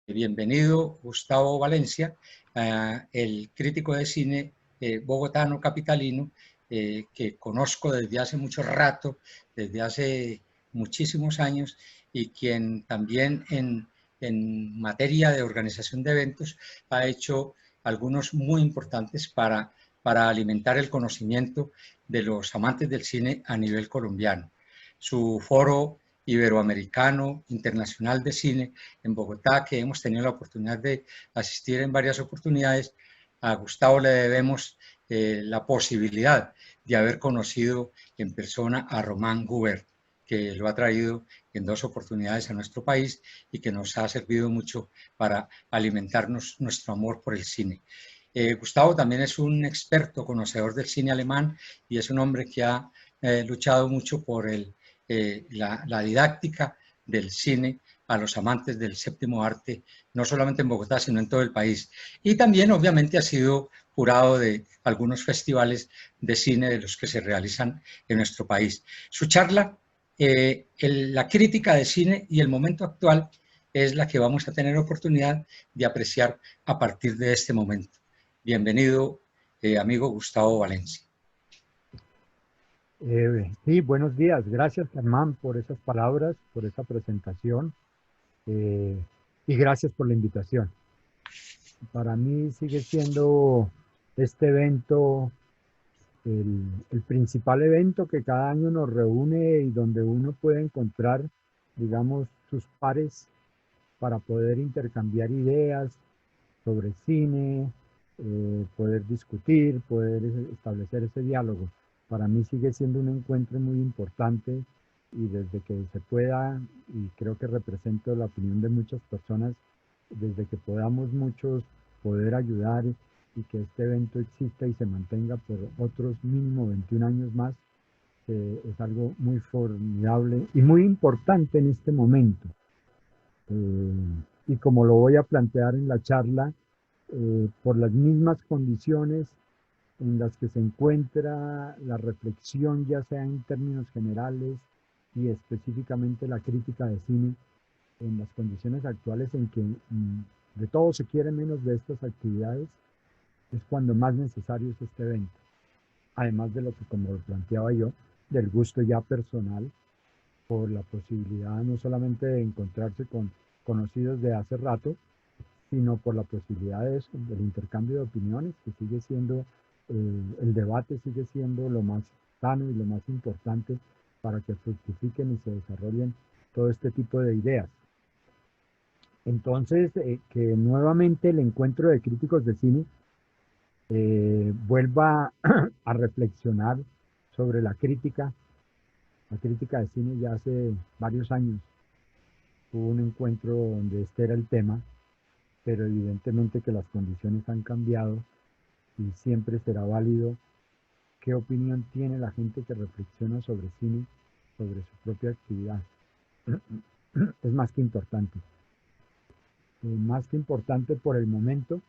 Bienvenido, Gustavo Valencia, el crítico de cine bogotano, capitalino, que conozco desde hace mucho rato, desde hace muchísimos años, y quien también en materia de organización de eventos ha hecho algunos muy importantes para alimentar el conocimiento de los amantes del cine a nivel colombiano. Su foro iberoamericano, internacional de cine en Bogotá, que hemos tenido la oportunidad de asistir en varias oportunidades. A Gustavo le debemos la posibilidad de haber conocido en persona a Román Gubert, que lo ha traído en 2 oportunidades a nuestro país y que nos ha servido mucho para alimentarnos nuestro amor por el cine. Gustavo también es un experto conocedor del cine alemán y es un hombre que ha luchado mucho por la didáctica del cine a los amantes del séptimo arte, no solamente en Bogotá, sino en todo el país. Y también, obviamente, ha sido jurado de algunos festivales de cine de los que se realizan en nuestro país. Su charla, la crítica de cine y el momento actual, es la que vamos a tener oportunidad de apreciar a partir de este momento. Bienvenido, amigo Gustavo Valencia. Sí, buenos días. Gracias, Germán, por esas palabras, por esa presentación y gracias por la invitación. Para mí sigue siendo este evento el principal evento que cada año nos reúne y donde uno puede encontrar, digamos, sus pares para poder intercambiar ideas sobre cine, poder discutir, poder establecer ese diálogo. Para mí sigue siendo un encuentro muy importante y desde que se pueda, y creo que represento la opinión de muchas personas, desde que podamos muchos poder ayudar y que este evento exista y se mantenga por otros mínimo 21 años más, es algo muy formidable y muy importante en este momento. Y como lo voy a plantear en la charla, por las mismas condiciones en las que se encuentra la reflexión, ya sea en términos generales y específicamente la crítica de cine, en las condiciones actuales en que de todo se quiere menos de estas actividades, es cuando más necesario es este evento. Además de lo que, como lo planteaba yo, del gusto ya personal por la posibilidad no solamente de encontrarse con conocidos de hace rato, sino por la posibilidad de eso, del intercambio de opiniones, que sigue siendo, el debate sigue siendo lo más sano y lo más importante para que fructifiquen y se desarrollen todo este tipo de ideas. Entonces, que nuevamente el encuentro de críticos de cine vuelva a reflexionar sobre la crítica de cine. Ya hace varios años hubo un encuentro donde este era el tema, pero evidentemente que las condiciones han cambiado y siempre será válido qué opinión tiene la gente que reflexiona sobre cine, sobre su propia actividad. Es más que importante. Más que importante por el momento,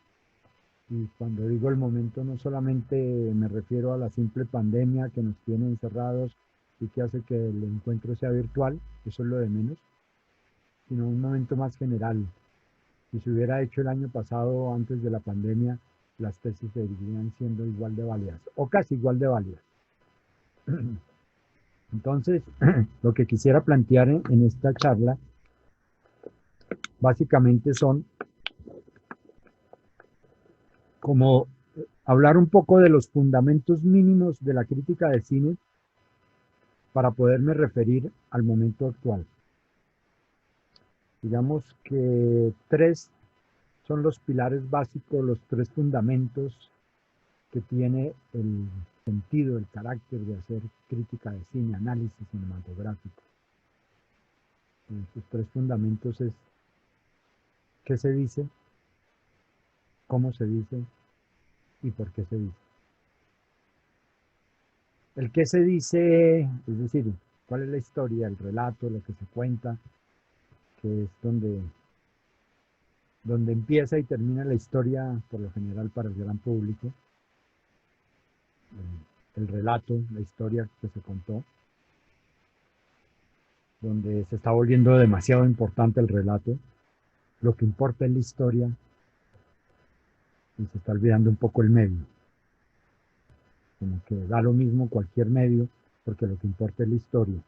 y cuando digo el momento no solamente me refiero a la simple pandemia que nos tiene encerrados y que hace que el encuentro sea virtual, eso es lo de menos, sino un momento más general. Si se hubiera hecho el año pasado, antes de la pandemia, las tesis seguirían siendo igual de válidas, o casi igual de válidas. Entonces, lo que quisiera plantear en esta charla, básicamente son como hablar un poco de los fundamentos mínimos de la crítica de cine para poderme referir al momento actual. Digamos que 3 son los pilares básicos, los 3 fundamentos que tiene el sentido, el carácter de hacer crítica de cine, análisis cinematográfico. Sus 3 fundamentos es qué se dice, cómo se dice y por qué se dice. El qué se dice, es decir, cuál es la historia, el relato, lo que se cuenta, que es donde empieza y termina la historia, por lo general para el gran público. El relato, la historia que se contó, donde se está volviendo demasiado importante el relato. lo que importa es la historia y se está olvidando un poco el medio. Como que da lo mismo cualquier medio, porque lo que importa es la historia,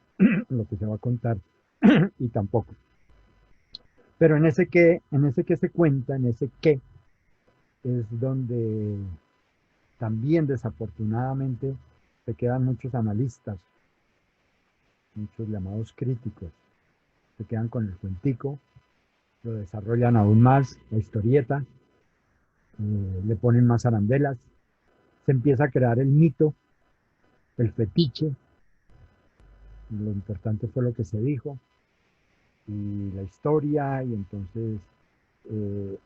lo que se va a contar, y tampoco. Pero en ese que se cuenta, en ese qué, es donde también desafortunadamente se quedan muchos analistas, muchos llamados críticos, se quedan con el cuentico, lo desarrollan aún más, la historieta, le ponen más arandelas, se empieza a crear el mito, el fetiche, lo importante fue lo que se dijo, y la historia, y entonces eh,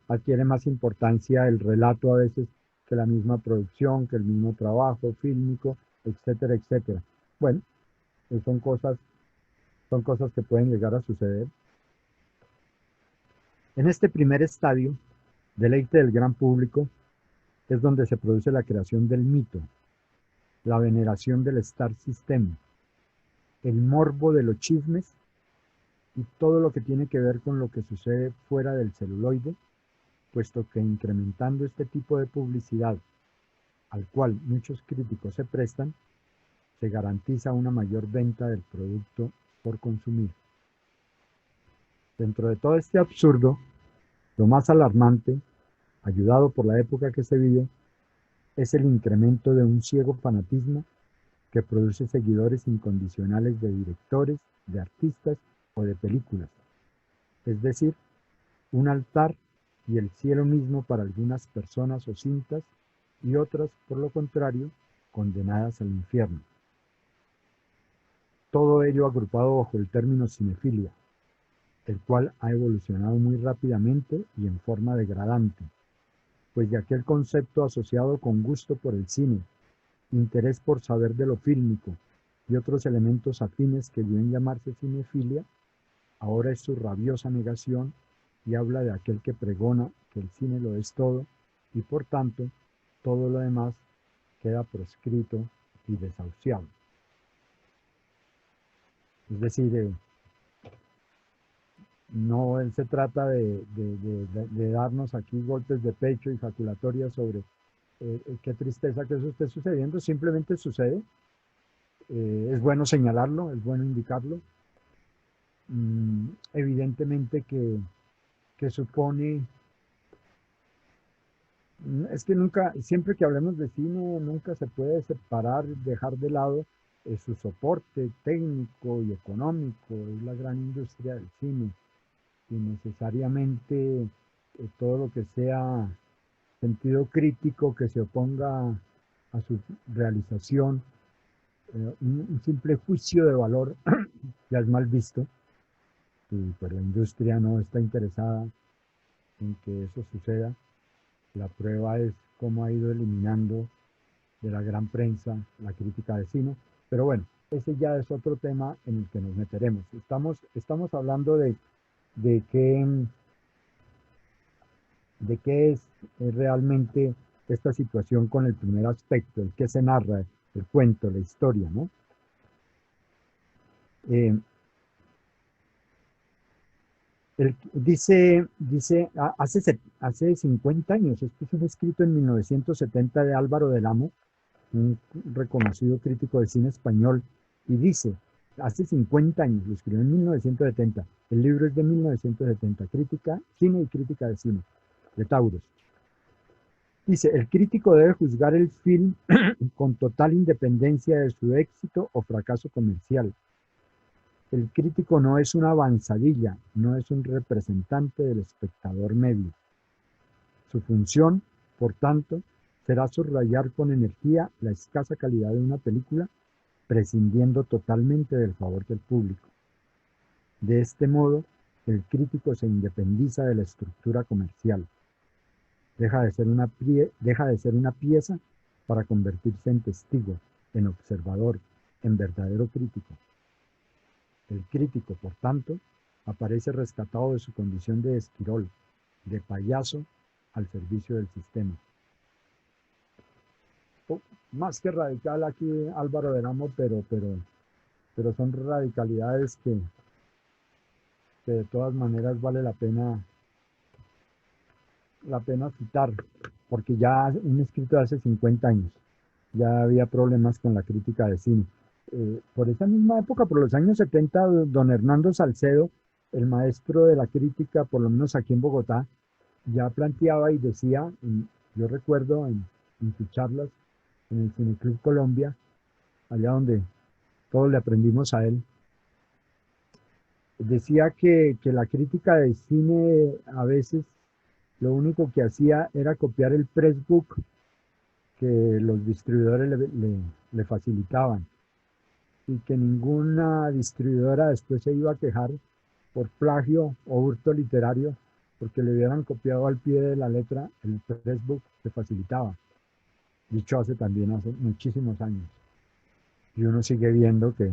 adquiere más importancia el relato a veces que la misma producción, que el mismo trabajo fílmico, etcétera, etcétera. Bueno, son cosas que pueden llegar a suceder. En este primer estadio, deleite del gran público, es donde se produce la creación del mito, la veneración del Star System, el morbo de los chismes y todo lo que tiene que ver con lo que sucede fuera del celuloide, puesto que incrementando este tipo de publicidad, al cual muchos críticos se prestan, se garantiza una mayor venta del producto por consumir. Dentro de todo este absurdo, lo más alarmante, ayudado por la época que se vive, es el incremento de un ciego fanatismo que produce seguidores incondicionales de directores, de artistas o de películas. Es decir, un altar y el cielo mismo para algunas personas o cintas y otras, por lo contrario, condenadas al infierno. Todo ello agrupado bajo el término cinefilia, el cual ha evolucionado muy rápidamente y en forma degradante, pues de aquel concepto asociado con gusto por el cine, interés por saber de lo fílmico y otros elementos afines que deben llamarse cinefilia, ahora es su rabiosa negación y habla de aquel que pregona que el cine lo es todo y por tanto todo lo demás queda proscrito y desahuciado. Es decir, no se trata de darnos aquí golpes de pecho y jaculatorias sobre qué tristeza que eso esté sucediendo, simplemente sucede. Es bueno señalarlo, es bueno indicarlo. Evidentemente que supone, es que nunca, siempre que hablemos de cine, nunca se puede separar, dejar de lado su soporte técnico y económico, es la gran industria del cine, y necesariamente todo lo que sea sentido crítico que se oponga a su realización, un simple juicio de valor ya es mal visto, y pues la industria no está interesada en que eso suceda. La prueba es cómo ha ido eliminando de la gran prensa la crítica de cine, pero bueno, ese ya es otro tema en el que nos meteremos. Estamos hablando de qué es realmente esta situación con el primer aspecto, el que se narra, el cuento, la historia, ¿no? Hace 50 años, esto fue escrito en 1970 de Álvaro del Amo, un reconocido crítico de cine español, y dice, hace 50 años, lo escribió en 1970, el libro es de 1970, Cine y Crítica de Cine, de Tauros. Dice, el crítico debe juzgar el film con total independencia de su éxito o fracaso comercial. El crítico no es una avanzadilla, no es un representante del espectador medio. Su función, por tanto, será subrayar con energía la escasa calidad de una película, prescindiendo totalmente del favor del público. De este modo, el crítico se independiza de la estructura comercial. Deja de ser una pieza para convertirse en testigo, en observador, en verdadero crítico. El crítico, por tanto, aparece rescatado de su condición de esquirol, de payaso al servicio del sistema. Más que radical aquí Álvaro del Amo, pero son radicalidades que que de todas maneras vale la pena citar, porque ya un escrito de hace 50 años, ya había problemas con la crítica de cine. Por esa misma época, por los años 70, don Hernando Salcedo, el maestro de la crítica, por lo menos aquí en Bogotá, ya planteaba y decía, yo recuerdo en sus charlas en el Cineclub Colombia, allá donde todos le aprendimos a él, decía que la crítica de cine a veces lo único que hacía era copiar el pressbook que los distribuidores le facilitaban y que ninguna distribuidora después se iba a quejar por plagio o hurto literario porque le hubieran copiado al pie de la letra el pressbook que facilitaba. Dicho hace muchísimos años. Y uno sigue viendo que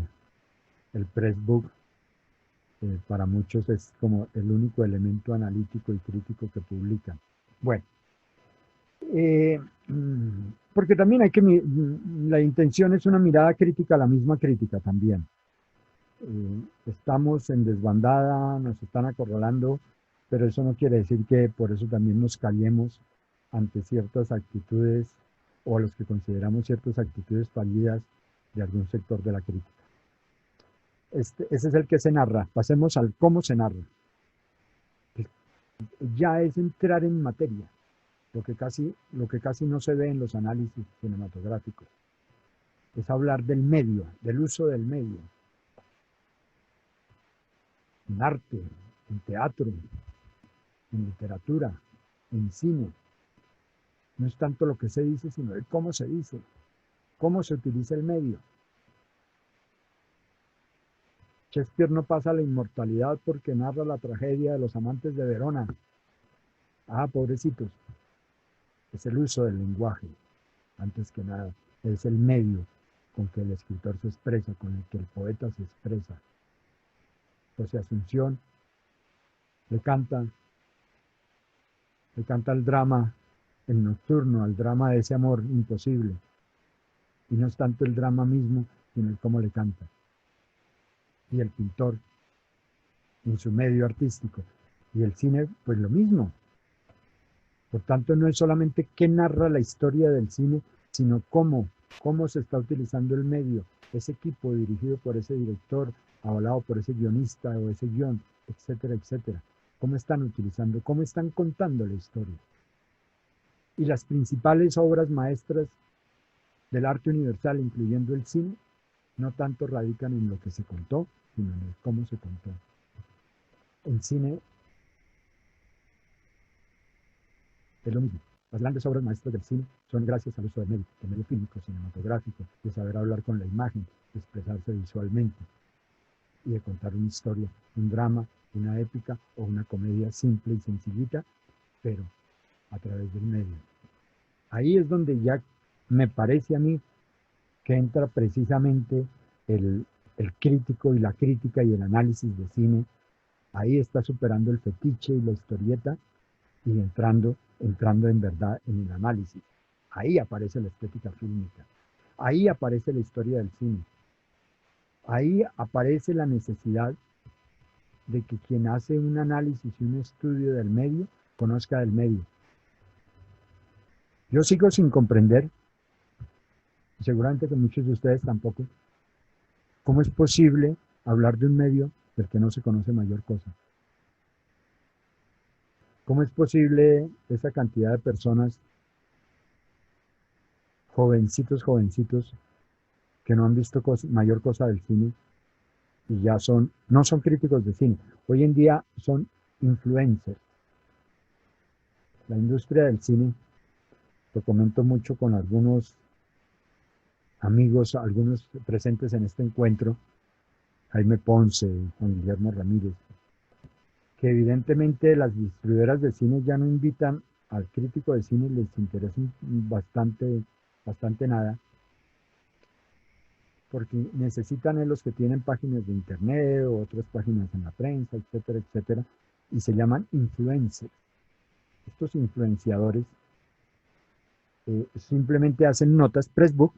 el pressbook para muchos es como el único elemento analítico y crítico que publican. Bueno, porque también hay que, la intención es una mirada crítica a la misma crítica también. Estamos en desbandada, nos están acorralando, pero eso no quiere decir que por eso también nos callemos ante ciertas actitudes o los que consideramos ciertas actitudes fallidas de algún sector de la crítica. Ese es el que se narra. Pasemos al cómo se narra. Ya es entrar en materia, lo que casi no se ve en los análisis cinematográficos. Es hablar del medio, del uso del medio. En arte, en teatro, en literatura, en cine. No es tanto lo que se dice, sino el cómo se dice, cómo se utiliza el medio. Shakespeare no pasa a la inmortalidad porque narra la tragedia de los amantes de Verona. Ah, pobrecitos. Es el uso del lenguaje, antes que nada. Es el medio con que el escritor se expresa, con el que el poeta se expresa. José Asunción le canta el drama, el nocturno, al drama de ese amor imposible. Y no es tanto el drama mismo, sino el cómo le canta. Y el pintor, en su medio artístico. Y el cine, pues lo mismo. Por tanto, no es solamente qué narra la historia del cine, sino cómo se está utilizando el medio, ese equipo dirigido por ese director, avalado por ese guionista o ese guión, etcétera, etcétera. Cómo están utilizando, cómo están contando la historia. Y las principales obras maestras del arte universal, incluyendo el cine, no tanto radican en lo que se contó, sino en el cómo se contó. El cine es lo mismo. Las grandes obras maestras del cine son gracias al uso del medio fílmico, cinematográfico, de saber hablar con la imagen, de expresarse visualmente y de contar una historia, un drama, una épica o una comedia simple y sencillita, pero a través del medio. Ahí es donde ya me parece a mí que entra precisamente el crítico y la crítica y el análisis de cine. Ahí está superando el fetiche y la historieta y entrando en verdad en el análisis. Ahí aparece la estética fílmica. Ahí aparece la historia del cine. Ahí aparece la necesidad de que quien hace un análisis y un estudio del medio, conozca del medio. Yo sigo sin comprender, y seguramente que muchos de ustedes tampoco, cómo es posible hablar de un medio del que no se conoce mayor cosa. ¿Cómo es posible esa cantidad de personas, jovencitos, que no han visto mayor cosa del cine y ya no son críticos de cine? Hoy en día son influencers. La industria del cine, lo comento mucho con algunos amigos, algunos presentes en este encuentro, Jaime Ponce, Juan Guillermo Ramírez, que evidentemente las distribuidoras de cine ya no invitan al crítico de cine, les interesa bastante nada, porque necesitan los que tienen páginas de internet o otras páginas en la prensa, etcétera, etcétera, y se llaman influencers. Estos influenciadores simplemente hacen notas pressbook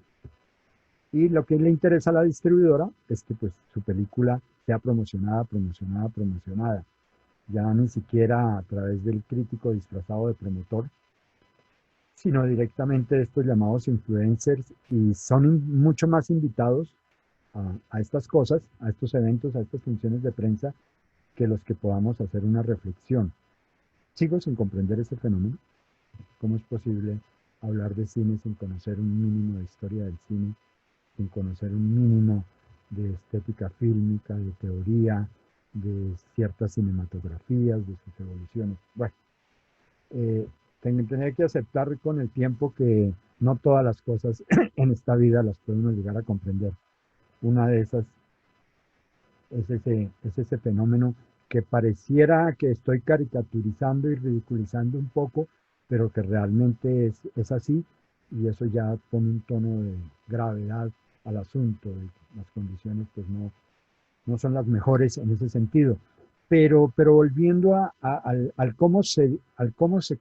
y lo que le interesa a la distribuidora es que pues su película sea promocionada, ya ni siquiera a través del crítico disfrazado de promotor, sino directamente de estos llamados influencers, y son mucho más invitados a estas cosas, a estos eventos, a estas funciones de prensa, que los que podamos hacer una reflexión. Sigo sin comprender ese fenómeno. ¿Cómo es posible hablar de cine sin conocer un mínimo de historia del cine, sin conocer un mínimo de estética fílmica, de teoría, de ciertas cinematografías, de sus evoluciones? Bueno, tener que aceptar con el tiempo que no todas las cosas en esta vida las podemos llegar a comprender. Una de esas es ese fenómeno que pareciera que estoy caricaturizando y ridiculizando un poco, pero que realmente es así, y eso ya pone un tono de gravedad al asunto, de las condiciones pues no son las mejores en ese sentido. Pero volviendo al cómo se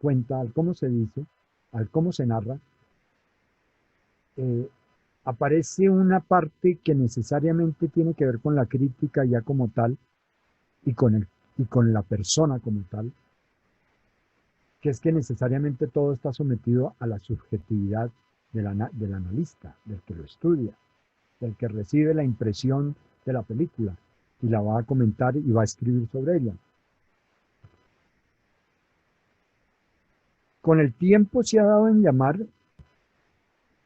cuenta, al cómo se dice, al cómo se narra, eh, aparece una parte que necesariamente tiene que ver con la crítica ya como tal y con la persona como tal, que es que necesariamente todo está sometido a la subjetividad del analista, del que lo estudia, del que recibe la impresión de la película y la va a comentar y va a escribir sobre ella. Con el tiempo se ha dado en llamar,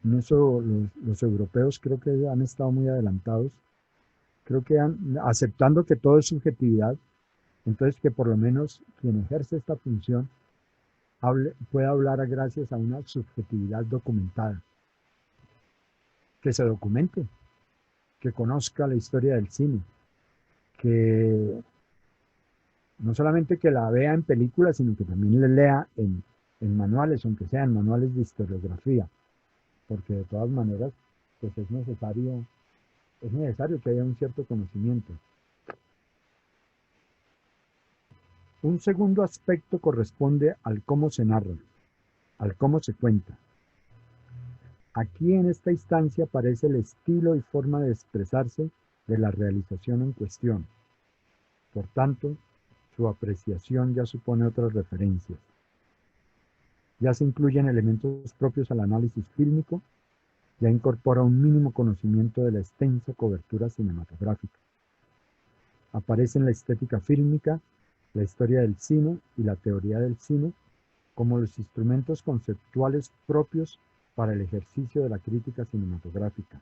en eso los europeos creo que han estado muy adelantados, creo que aceptando que todo es subjetividad, entonces que por lo menos quien ejerce esta función pueda hablar gracias a una subjetividad documentada, que se documente, que conozca la historia del cine, que no solamente que la vea en películas, sino que también le lea en manuales, aunque sean manuales de historiografía, porque de todas maneras pues es necesario que haya un cierto conocimiento. Un segundo aspecto corresponde al cómo se narra, al cómo se cuenta. Aquí en esta instancia aparece el estilo y forma de expresarse de la realización en cuestión. Por tanto, su apreciación ya supone otras referencias. Ya se incluyen elementos propios al análisis fílmico, ya incorpora un mínimo conocimiento de la extensa cobertura cinematográfica. Aparecen la estética fílmica, la historia del cine y la teoría del cine como los instrumentos conceptuales propios para el ejercicio de la crítica cinematográfica.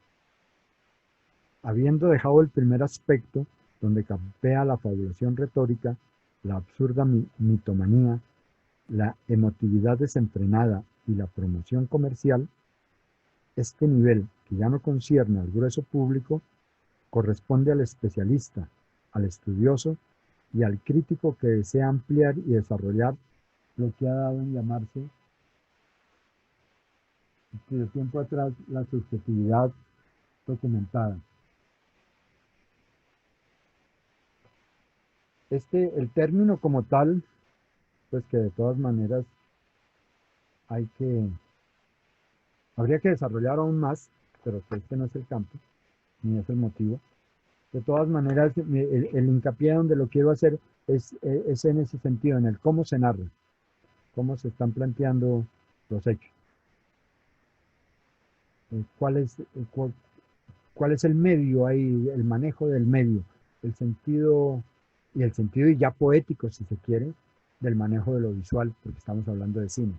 Habiendo dejado el primer aspecto, donde campea la fabulación retórica, la absurda mitomanía, la emotividad desenfrenada y la promoción comercial, este nivel, que ya no concierne al grueso público, corresponde al especialista, al estudioso y al crítico que desea ampliar y desarrollar lo que ha dado en llamarse desde tiempo atrás la subjetividad documentada. El término como tal, pues que de todas maneras habría que desarrollar aún más, pero que este no es el campo, ni es el motivo. De todas maneras, el hincapié donde lo quiero hacer es en ese sentido, en el cómo se narra, cómo se están planteando los hechos. ¿Cuál es el medio ahí, el manejo del medio, el sentido y ya poético, si se quiere, del manejo de lo visual, porque estamos hablando de cine.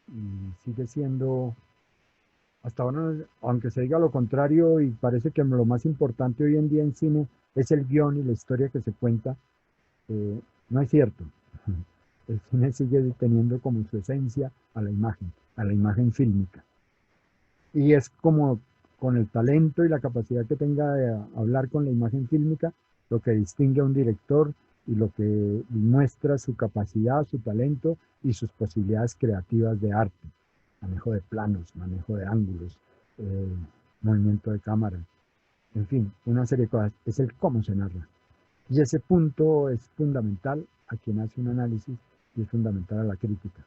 Y sigue siendo, hasta ahora, aunque se diga lo contrario, y parece que lo más importante hoy en día en cine es el guión y la historia que se cuenta, no es cierto. El cine sigue teniendo como su esencia a la imagen fílmica. Y es como con el talento y la capacidad que tenga de hablar con la imagen fílmica, lo que distingue a un director y lo que muestra su capacidad, su talento y sus posibilidades creativas de arte. Manejo de planos, manejo de ángulos, movimiento de cámara, en fin, una serie de cosas. Es el cómo se narra. Y ese punto es fundamental a quien hace un análisis y es fundamental a la crítica.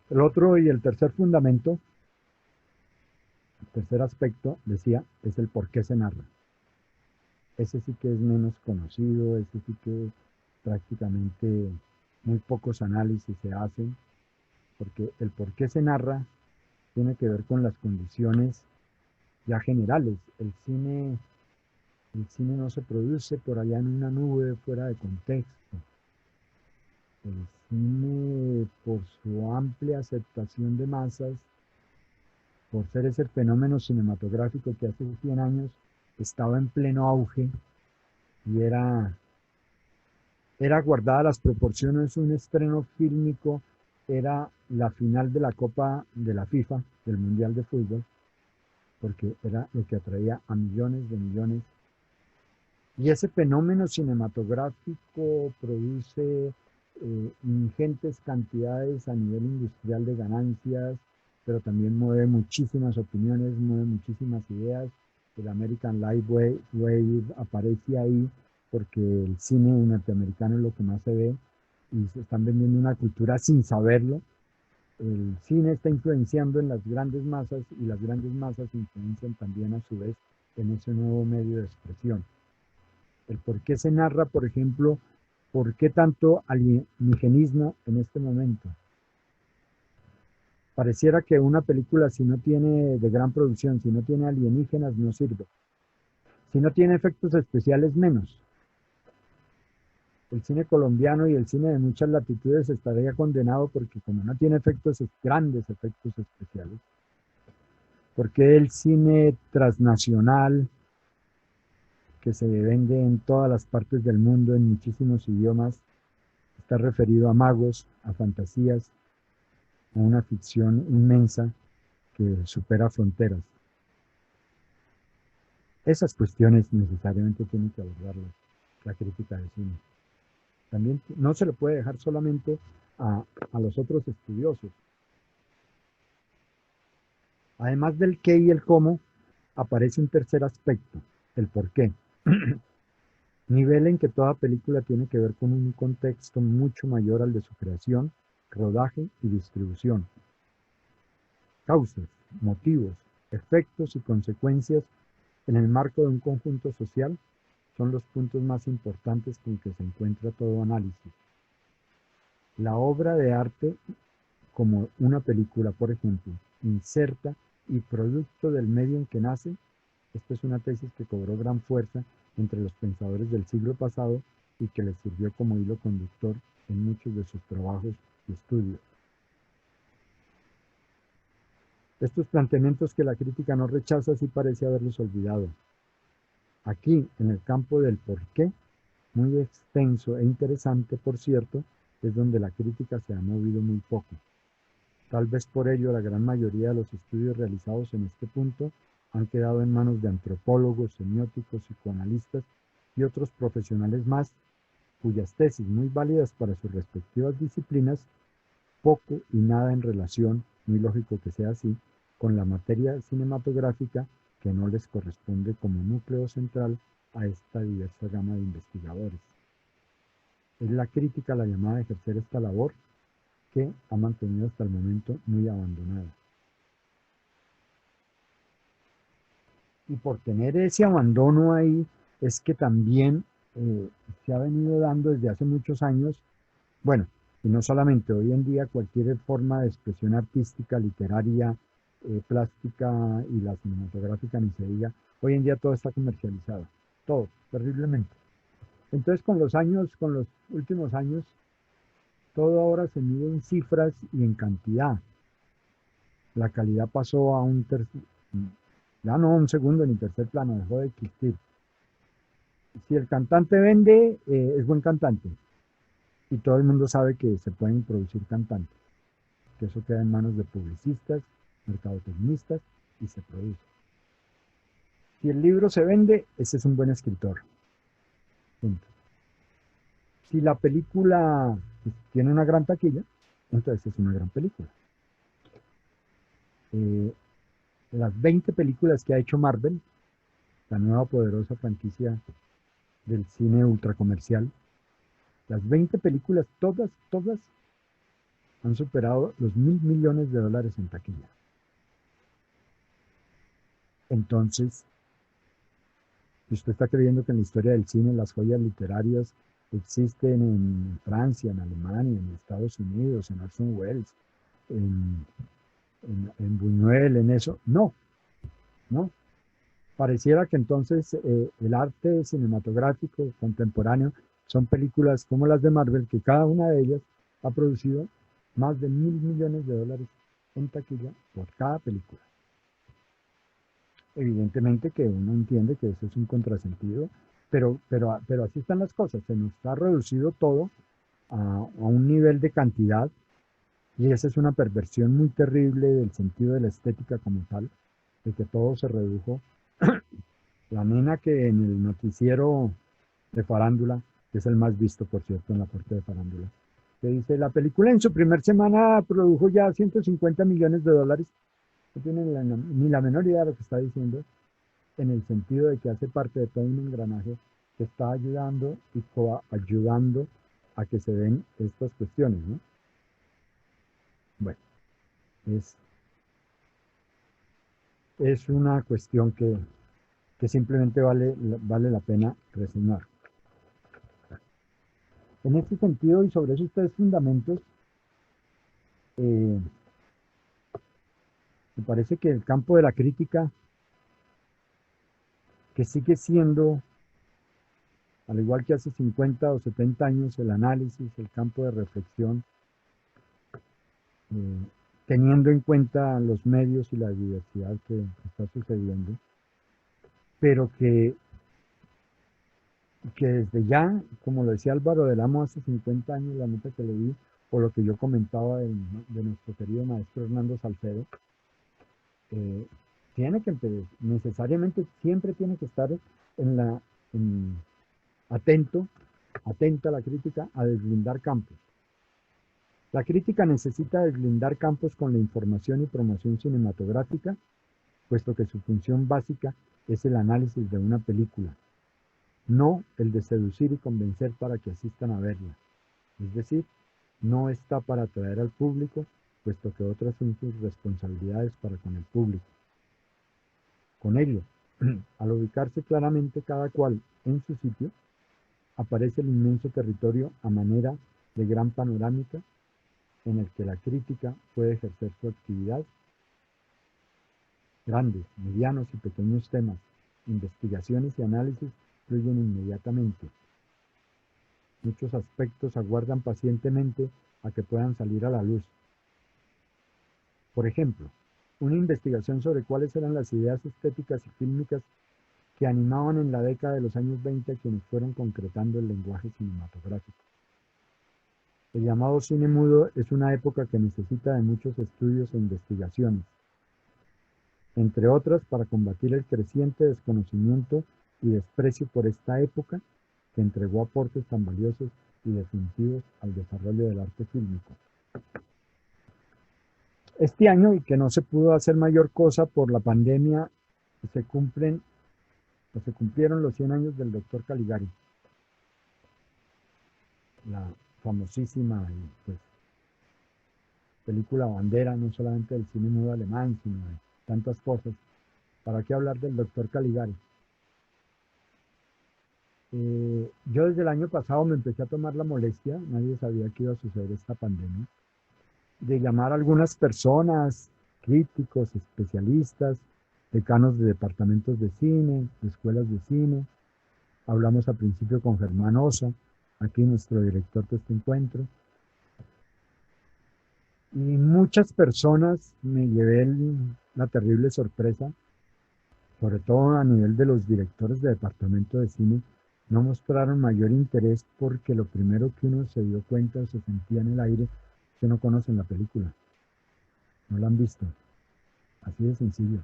El otro y el tercer fundamento, el tercer aspecto, decía, es el por qué se narra. ese sí que es menos conocido, ese sí que prácticamente muy pocos análisis se hacen, porque el por qué se narra tiene que ver con las condiciones ya generales. El cine no se produce por allá en una nube fuera de contexto. El cine, por su amplia aceptación de masas, por ser ese fenómeno cinematográfico que hace 100 años estaba en pleno auge y era guardada las proporciones, un estreno fílmico era la final de la Copa de la FIFA, del Mundial de Fútbol, porque era lo que atraía a millones de millones. Y ese fenómeno cinematográfico produce ingentes cantidades a nivel industrial de ganancias, pero también mueve muchísimas opiniones, mueve muchísimas ideas. El American Light Wave aparece ahí porque el cine norteamericano es lo que más se ve y se están vendiendo una cultura sin saberlo. El cine está influenciando en las grandes masas y las grandes masas influencian también a su vez en ese nuevo medio de expresión. El por qué se narra, por ejemplo, por qué tanto alienígenismo en este momento. Pareciera que una película, si no tiene de gran producción, si no tiene alienígenas, no sirve. Si no tiene efectos especiales, menos. El cine colombiano y el cine de muchas latitudes estaría condenado porque como no tiene grandes efectos especiales, porque el cine transnacional que se vende en todas las partes del mundo en muchísimos idiomas está referido a magos, a fantasías, a una ficción inmensa que supera fronteras. Esas cuestiones necesariamente tienen que abordarlas la crítica de cine. También no se le puede dejar solamente a los otros estudiosos. Además del qué y el cómo, aparece un tercer aspecto, el por qué. Nivel en que toda película tiene que ver con un contexto mucho mayor al de su creación, rodaje y distribución. Causas, motivos, efectos y consecuencias en el marco de un conjunto social son los puntos más importantes con que se encuentra todo análisis. La obra de arte, como una película, por ejemplo, inserta y producto del medio en que nace. Esta es una tesis que cobró gran fuerza entre los pensadores del siglo pasado y que les sirvió como hilo conductor en muchos de sus trabajos y estudios. Estos planteamientos que la crítica no rechaza sí parece haberlos olvidado. Aquí, en el campo del porqué, muy extenso e interesante, por cierto, es donde la crítica se ha movido muy poco. Tal vez por ello la gran mayoría de los estudios realizados en este punto han quedado en manos de antropólogos, semióticos, psicoanalistas y otros profesionales más, cuyas tesis, muy válidas para sus respectivas disciplinas, poco y nada en relación, muy lógico que sea así, con la materia cinematográfica que no les corresponde como núcleo central a esta diversa gama de investigadores. Es la crítica la llamada a ejercer esta labor que ha mantenido hasta el momento muy abandonada. Y por tener ese abandono ahí es que también se ha venido dando desde hace muchos años, bueno, y no solamente hoy en día, cualquier forma de expresión artística, literaria, plástica y la cinematográfica, ni se diga, hoy en día todo está comercializado, todo, terriblemente. Entonces con los años, con los últimos años, todo ahora se mide en cifras y en cantidad. La calidad pasó a ya no un segundo ni tercer plano, dejó de existir. Si el cantante vende, es buen cantante. Y todo el mundo sabe que se pueden producir cantantes, que eso queda en manos de publicistas, mercadotecnistas y se produce. Si el libro se vende, ese es un buen escritor. Punto. Si la película tiene una gran taquilla, entonces es una gran película. Las 20 películas que ha hecho Marvel, la nueva poderosa franquicia del cine ultracomercial, las 20 películas, todas han superado los $1.000 millones en taquilla. Entonces, Si usted está creyendo que en la historia del cine las joyas literarias existen en Francia, en Alemania, en Estados Unidos, en Orson Welles, en, en Buñuel, en eso, no, no. Pareciera que entonces el arte cinematográfico contemporáneo son películas como las de Marvel, que cada una de ellas ha producido más de $1.000 millones en taquilla por cada película. Evidentemente que uno entiende que eso es un contrasentido, pero así están las cosas. Se nos ha reducido todo a un nivel de cantidad y esa es una perversión muy terrible del sentido de la estética como tal, de que todo se redujo. La nena que en el noticiero de farándula, que es el más visto, por cierto, en la parte de farándula, que dice, la película en su primer semana produjo ya $150 millones. No tiene ni la menor idea de lo que está diciendo, en el sentido de que hace parte de todo un engranaje que está ayudando y coayudando a que se den estas cuestiones, ¿no? Bueno, es, es una cuestión que simplemente vale la pena reseñar. En este sentido y sobre esos tres fundamentos, me parece que el campo de la crítica, que sigue siendo, al igual que hace 50 o 70 años, el análisis, el campo de reflexión, eh, teniendo en cuenta los medios y la diversidad que está sucediendo, pero que desde ya, como lo decía Álvaro del Amo hace 50 años, la nota que le di, o lo que yo comentaba de nuestro querido maestro Hernando Salcedo, eh, tiene que necesariamente siempre tiene que estar en atento, atenta a la crítica, a deslindar campos. La crítica necesita deslindar campos con la información y promoción cinematográfica, puesto que su función básica es el análisis de una película, no el de seducir y convencer para que asistan a verla. Es decir, no está para atraer al público, puesto que otras son sus responsabilidades para con el público. Con ello, al ubicarse claramente cada cual en su sitio, aparece el inmenso territorio a manera de gran panorámica en el que la crítica puede ejercer su actividad. Grandes, medianos y pequeños temas, investigaciones y análisis fluyen inmediatamente. Muchos aspectos aguardan pacientemente a que puedan salir a la luz. Por ejemplo, una investigación sobre cuáles eran las ideas estéticas y fílmicas que animaban en la década de los años 20 a quienes fueron concretando el lenguaje cinematográfico. El llamado cine mudo es una época que necesita de muchos estudios e investigaciones, entre otras para combatir el creciente desconocimiento y desprecio por esta época que entregó aportes tan valiosos y definitivos al desarrollo del arte fílmico. Este año, y que no se pudo hacer mayor cosa por la pandemia, se cumplieron los 100 años del doctor Caligari, la famosísima pues, película bandera, no solamente del cine mudo alemán, sino de tantas cosas. ¿Para qué hablar del doctor Caligari? Yo desde el año pasado me empecé a tomar la molestia, nadie sabía que iba a suceder esta pandemia, de llamar a algunas personas, críticos, especialistas, decanos de departamentos de cine, de escuelas de cine. Hablamos al principio con Germán Osa, aquí nuestro director de este encuentro. Y muchas personas me llevé la terrible sorpresa, sobre todo a nivel de los directores de departamento de cine, no mostraron mayor interés porque lo primero que uno se dio cuenta o se sentía en el aire es que no conocen la película, no la han visto, así de sencillo.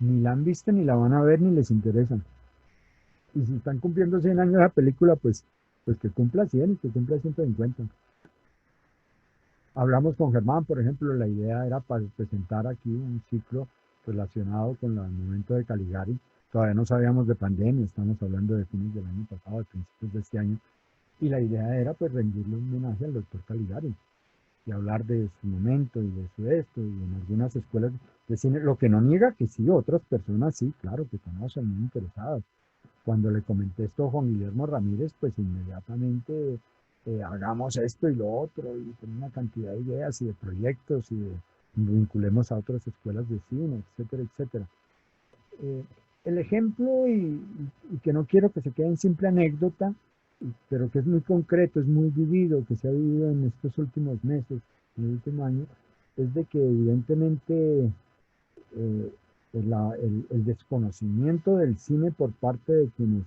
Ni la han visto, ni la van a ver, ni les interesa. Y si están cumpliendo 100 años la película, pues que cumpla 100 y que cumpla 150. Hablamos con Germán, por ejemplo, la idea era para presentar aquí un ciclo relacionado con el momento de Caligari. Todavía no sabíamos de pandemia, estamos hablando de fines del año pasado, de principios de este año. Y la idea era pues rendirle un homenaje al doctor Caligari y hablar de su momento y de su esto, y en algunas escuelas de cine, lo que no niega que sí, otras personas sí, claro, que conocen, muy interesadas. Cuando le comenté esto a Juan Guillermo Ramírez, pues inmediatamente hagamos esto y lo otro, y con una cantidad de ideas y de proyectos, y vinculemos a otras escuelas de cine, etcétera, etcétera. Eh, el ejemplo, y que no quiero que se quede en simple anécdota, pero que es muy concreto, es muy vivido, que se ha vivido en estos últimos meses, en el último año, es de que evidentemente el desconocimiento del cine por parte de quienes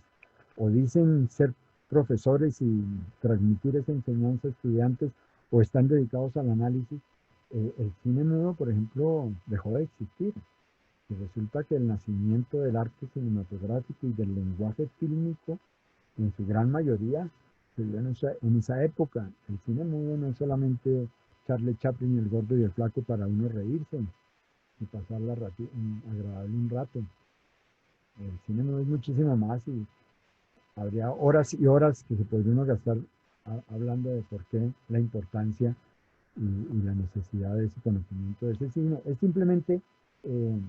o dicen ser profesores y transmitir esa enseñanza a estudiantes o están dedicados al análisis, el cine mudo, por ejemplo, dejó de existir. Y resulta que el nacimiento del arte cinematográfico y del lenguaje fílmico, en su gran mayoría, se dio en esa época. El cine mudo no es solamente Charlie Chaplin, el gordo y el flaco para uno reírse y pasarla agradable un rato. El cine mudo es muchísimo más y habría horas y horas que se podría uno gastar hablando de por qué la importancia y la necesidad de ese conocimiento de ese cine. Eh,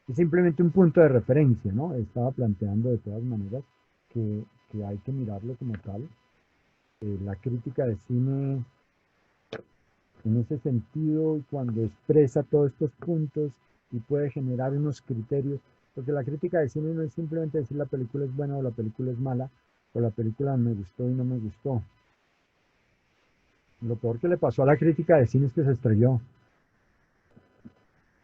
es simplemente un punto de referencia, ¿no? Estaba planteando de todas maneras que hay que mirarlo como tal. La crítica de cine, en ese sentido, cuando expresa todos estos puntos y puede generar unos criterios, porque la crítica de cine no es simplemente decir la película es buena o la película es mala, o la película me gustó y no me gustó. Lo peor que le pasó a la crítica de cine es que se estrelló.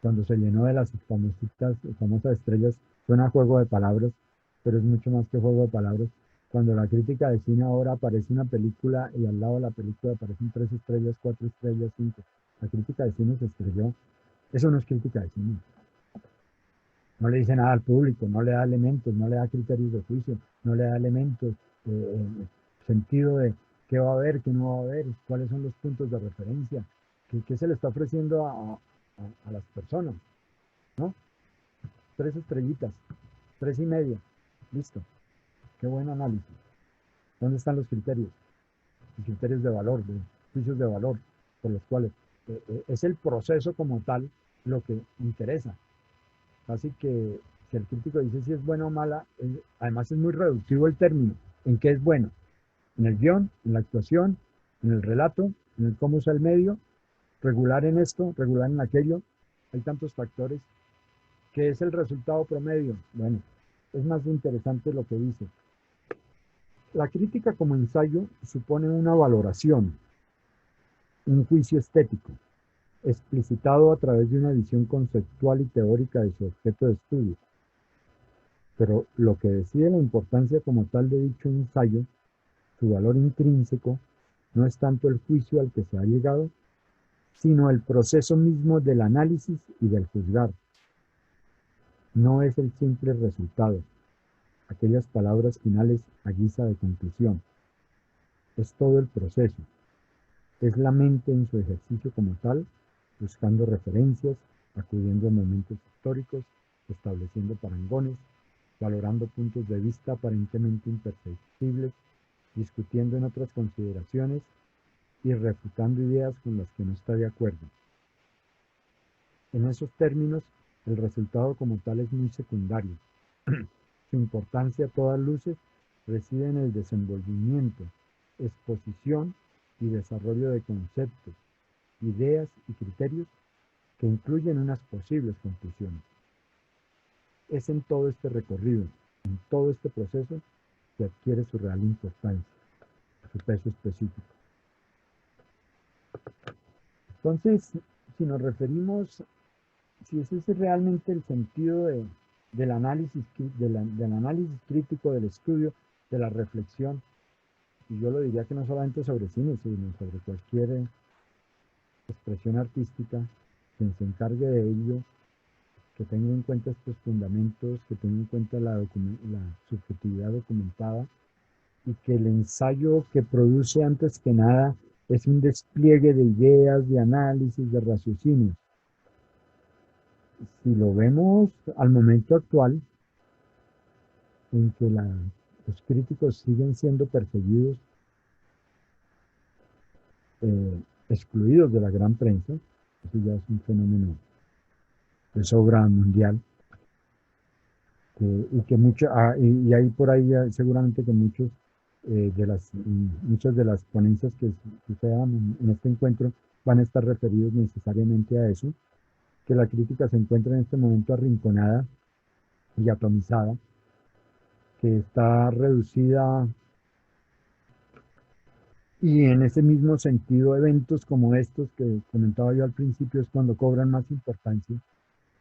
Cuando se llenó de las famosas estrellas, suena juego de palabras, pero es mucho más que juego de palabras. Cuando la crítica de cine ahora aparece una película y al lado de la película aparecen 3 estrellas, 4 estrellas, 5. La crítica de cine se estrelló. Eso no es crítica de cine. No le dice nada al público, no le da elementos, no le da criterios de juicio, no le da elementos, sentido de qué va a haber, qué no va a haber, cuáles son los puntos de referencia, qué se le está ofreciendo a las personas, ¿no? 3 estrellitas, 3,5, listo, qué buen análisis. ¿Dónde están los criterios? Los criterios de valor, de juicios de valor, por los cuales es el proceso como tal lo que interesa. Así que si el crítico dice si es buena o mala, además es muy reductivo el término. ¿En qué es bueno? ¿En el guión, en la actuación, en el relato, en el cómo usa el medio? ¿Regular en esto, regular en aquello? Hay tantos factores. ¿Qué es el resultado promedio? Bueno, es más interesante lo que dice. La crítica como ensayo supone una valoración, un juicio estético, explicitado a través de una visión conceptual y teórica de su objeto de estudio. Pero lo que decide la importancia como tal de dicho ensayo, su valor intrínseco, no es tanto el juicio al que se ha llegado, sino el proceso mismo del análisis y del juzgar. No es el simple resultado, aquellas palabras finales a guisa de conclusión. Es todo el proceso. Es la mente en su ejercicio como tal, buscando referencias, acudiendo a momentos históricos, estableciendo parangones, valorando puntos de vista aparentemente imperceptibles, discutiendo en otras consideraciones y refutando ideas con las que no está de acuerdo. En esos términos, el resultado como tal es muy secundario. Su importancia a todas luces reside en el desenvolvimiento, exposición y desarrollo de conceptos, ideas y criterios que incluyen unas posibles conclusiones. Es en todo este recorrido, en todo este proceso, que adquiere su real importancia, su peso específico. Entonces, si nos referimos, si ese es realmente el sentido del análisis crítico, del estudio, de la reflexión, y yo lo diría que no solamente sobre cine, sino sobre cualquier expresión artística, quien se encargue de ello, que tenga en cuenta estos fundamentos, que tenga en cuenta la subjetividad documentada, y que el ensayo que produce antes que nada es un despliegue de ideas, de análisis, de raciocinio. Si lo vemos al momento actual, en que los críticos siguen siendo perseguidos, excluidos de la gran prensa, eso ya es un fenómeno de sobra mundial. Y que y hay por ahí seguramente que muchas de las ponencias que sucedan en este encuentro van a estar referidos necesariamente a eso, que la crítica se encuentra en este momento arrinconada y atomizada, que está reducida, y en ese mismo sentido eventos como estos que comentaba yo al principio es cuando cobran más importancia.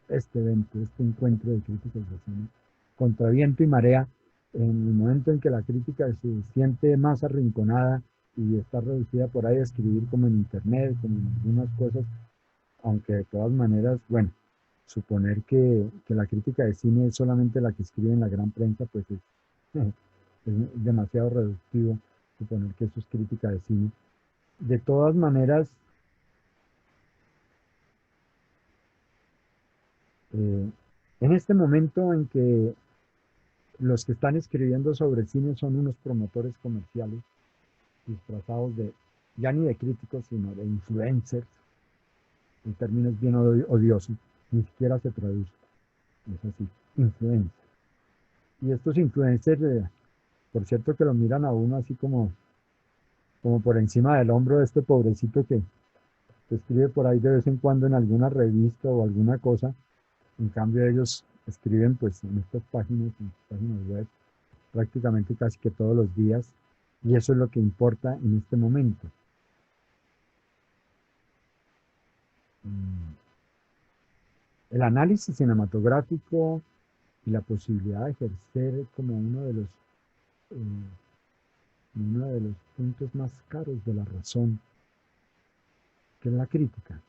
Este evento, este encuentro de críticos de cine, contra viento y marea, en el momento en que la crítica se siente más arrinconada y está reducida por ahí a escribir como en internet, como en algunas cosas, aunque de todas maneras, bueno, suponer que la crítica de cine es solamente la que escribe en la gran prensa, pues es demasiado reductivo suponer que eso es crítica de cine. De todas maneras, eh, en este momento en que los que están escribiendo sobre cine son unos promotores comerciales disfrazados de, ya ni de críticos, sino de influencers, en términos bien odiosos, ni siquiera se traduce, es así, influencers. Y estos influencers, por cierto que lo miran a uno así como por encima del hombro de este pobrecito que escribe por ahí de vez en cuando en alguna revista o alguna cosa. En cambio ellos escriben pues en estas páginas, en páginas web, prácticamente casi que todos los días, y eso es lo que importa en este momento. El análisis cinematográfico y la posibilidad de ejercer como uno de los puntos más caros de la razón, que es la crítica,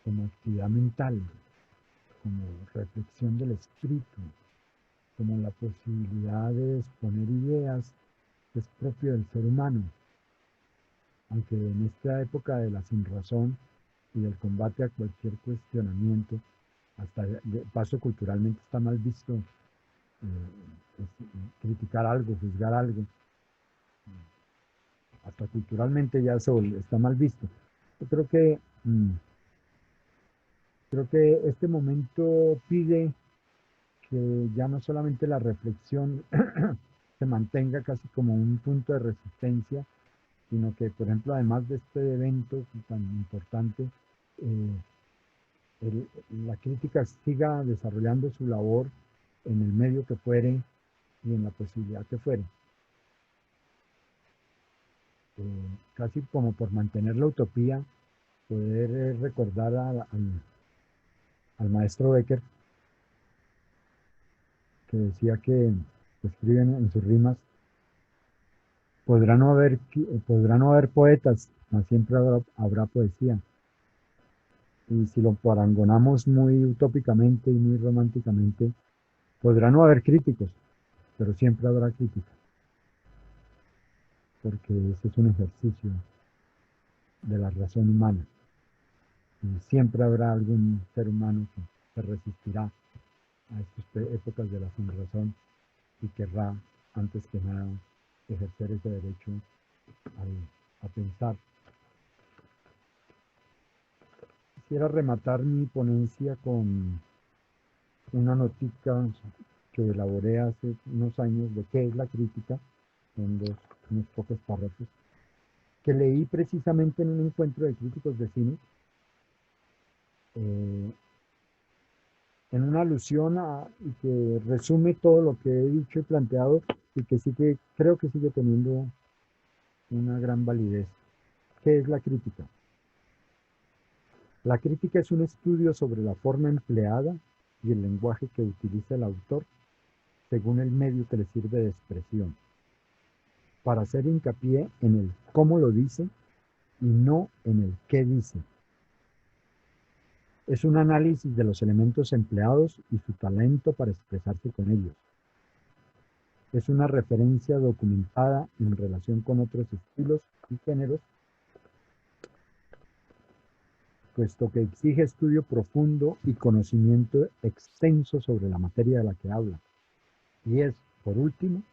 como actividad mental, como reflexión del espíritu, como la posibilidad de exponer ideas, que es propio del ser humano, aunque en esta época de la sinrazón y del combate a cualquier cuestionamiento, hasta de paso culturalmente está mal visto pues, criticar algo, juzgar algo, hasta culturalmente ya eso está mal visto. Yo creo que este momento pide que ya no solamente la reflexión se mantenga casi como un punto de resistencia, sino que, por ejemplo, además de este evento tan importante, eh, la crítica siga desarrollando su labor en el medio que fuere y en la posibilidad que fuere. Casi como por mantener la utopía, poder recordar al maestro Becker, que decía que escriben en sus rimas, podrá no haber poetas, mas siempre habrá poesía. Y si lo parangonamos muy utópicamente y muy románticamente, podrá no haber críticos, pero siempre habrá crítica, porque ese es un ejercicio de la razón humana. Y siempre habrá algún ser humano que se resistirá a estas épocas de la sinrazón y querrá, antes que nada, ejercer ese derecho a pensar. Quisiera rematar mi ponencia con una notica que elaboré hace unos años de qué es la crítica, en unos pocos párrafos, que leí precisamente en un encuentro de críticos de cine, eh, en una alusión y que resume todo lo que he dicho y planteado y que creo que sigue teniendo una gran validez. ¿Qué es la crítica? La crítica es un estudio sobre la forma empleada y el lenguaje que utiliza el autor según el medio que le sirve de expresión, para hacer hincapié en el cómo lo dice y no en el qué dice. Es un análisis de los elementos empleados y su talento para expresarse con ellos. Es una referencia documentada en relación con otros estilos y géneros, puesto que exige estudio profundo y conocimiento extenso sobre la materia de la que habla. Y es, por último,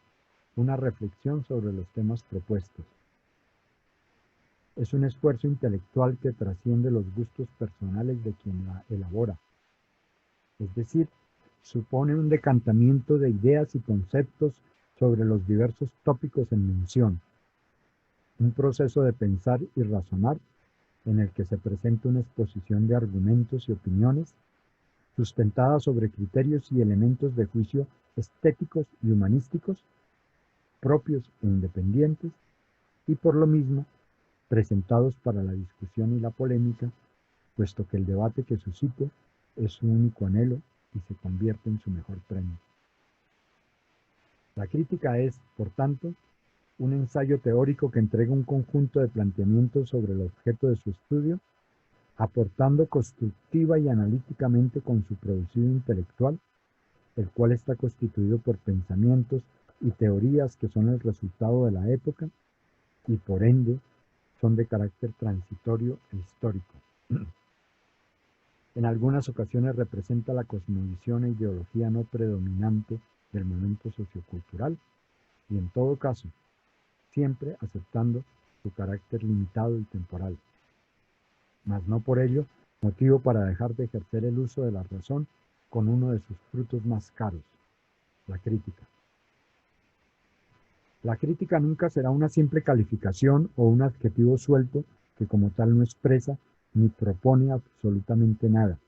una reflexión sobre los temas propuestos. Es un esfuerzo intelectual que trasciende los gustos personales de quien la elabora. Es decir, supone un decantamiento de ideas y conceptos sobre los diversos tópicos en mención, un proceso de pensar y razonar en el que se presenta una exposición de argumentos y opiniones sustentada sobre criterios y elementos de juicio estéticos y humanísticos, propios e independientes, y por lo mismo presentados para la discusión y la polémica, puesto que el debate que suscite es su único anhelo y se convierte en su mejor premio. La crítica es, por tanto, un ensayo teórico que entrega un conjunto de planteamientos sobre el objeto de su estudio, aportando constructiva y analíticamente con su producido intelectual, el cual está constituido por pensamientos y teorías que son el resultado de la época y por ende son de carácter transitorio e histórico. En algunas ocasiones representa la cosmovisión e ideología no predominante del momento sociocultural y en todo caso, siempre aceptando su carácter limitado y temporal, mas no por ello motivo para dejar de ejercer el uso de la razón con uno de sus frutos más caros, la crítica. La crítica nunca será una simple calificación o un adjetivo suelto que como tal no expresa ni propone absolutamente nada,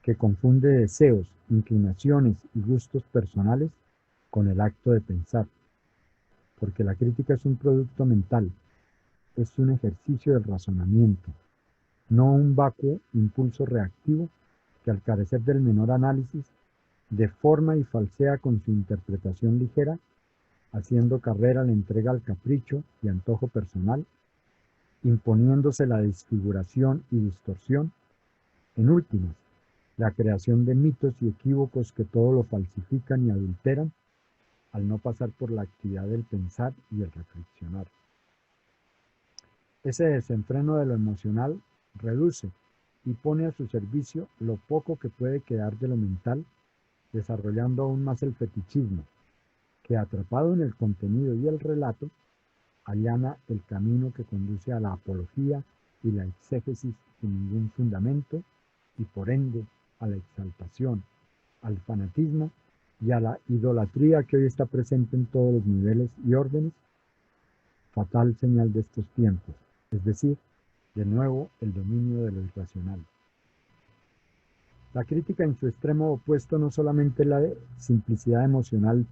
que confunde deseos, inclinaciones y gustos personales con el acto de pensar, porque la crítica es un producto mental, es un ejercicio del razonamiento, no un vacuo impulso reactivo que al carecer del menor análisis deforma y falsea con su interpretación ligera, haciendo carrera la entrega al capricho y antojo personal, imponiéndose la desfiguración y distorsión, en últimas, la creación de mitos y equívocos que todo lo falsifican y adulteran, al no pasar por la actividad del pensar y el reflexionar. Ese desenfreno de lo emocional reduce y pone a su servicio lo poco que puede quedar de lo mental, desarrollando aún más el fetichismo, que atrapado en el contenido y el relato, allana el camino que conduce a la apología y la exégesis sin ningún fundamento, y por ende a la exaltación, al fanatismo y a la idolatría que hoy está presente en todos los niveles y órdenes, fatal señal de estos tiempos, es decir, de nuevo el dominio de lo irracional. La crítica en su extremo opuesto no solamente es la simplicidad emocional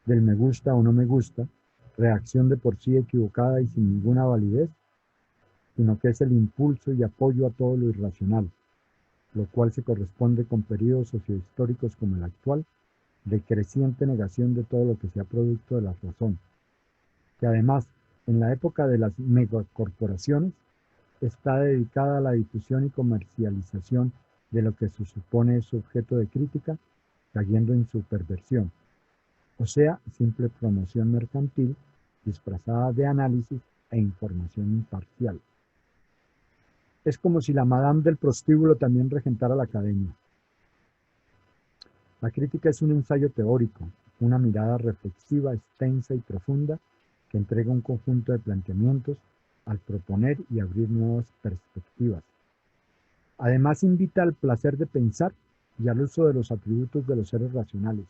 del me gusta o no me gusta, reacción de por sí equivocada y sin ninguna validez, sino que es el impulso y apoyo a todo lo irracional, lo cual se corresponde con periodos sociohistóricos como el actual, de creciente negación de todo lo que sea producto de la razón, que además, en la época de las megacorporaciones, está dedicada a la difusión y comercialización de lo que se supone su objeto de crítica, cayendo en su perversión, o sea, simple promoción mercantil disfrazada de análisis e información imparcial. Es como si la madame del prostíbulo también regentara la academia. La crítica es un ensayo teórico, una mirada reflexiva, extensa y profunda que entrega un conjunto de planteamientos al proponer y abrir nuevas perspectivas. Además invita al placer de pensar y al uso de los atributos de los seres racionales.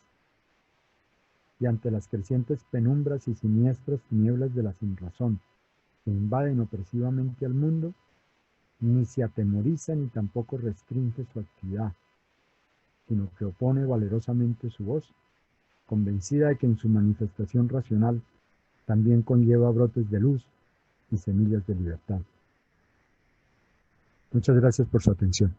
Y ante las crecientes penumbras y siniestras tinieblas de la sinrazón que invaden opresivamente al mundo, ni se atemoriza ni tampoco restringe su actividad, sino que opone valerosamente su voz, convencida de que en su manifestación racional también conlleva brotes de luz y semillas de libertad. Muchas gracias por su atención.